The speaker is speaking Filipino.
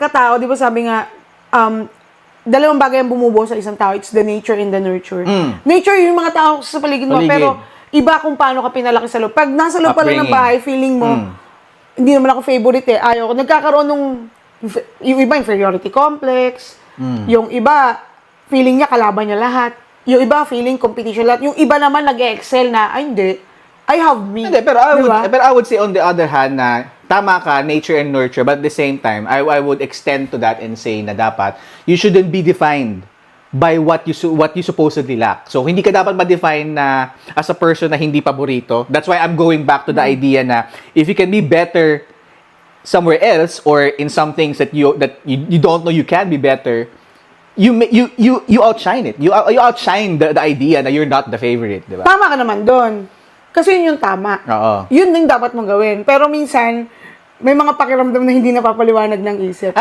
pagkatao, di ba sabi nga, dalawang bagay ang bumubuo sa isang tao. It's the nature and the nurture. Nature, yung mga tao sa paligid mo, pero iba kung paano ka pinalaki sa loob. Pag nasa loob pa lang ng bahay, feeling mo, hindi naman ako favorite eh. Ayaw ko. Nagkakaroon yung iba, inferiority complex. Yung iba, feeling niya, kalaban niya lahat. Yung iba, feeling competition lahat. Yung iba naman, nag-excel na, ay hindi, I have me. Hindi, pero I would say on the other hand na tama ka, nature and nurture, but at the same time, I would extend to that and say na dapat, you shouldn't be defined by what you supposedly lack. So, hindi ka dapat ma-define na as a person na hindi paborito. That's why I'm going back to the idea na if you can be better somewhere else or in some things that you don't know you can be better, you outshine it. You outshine the idea na you're not the favorite, di ba? Tama ka naman doon. Kasi yun yung tama. Oo. Yun yung dapat mong gawin. Pero minsan, may mga pakiramdam na hindi napapaliwanag ng isip.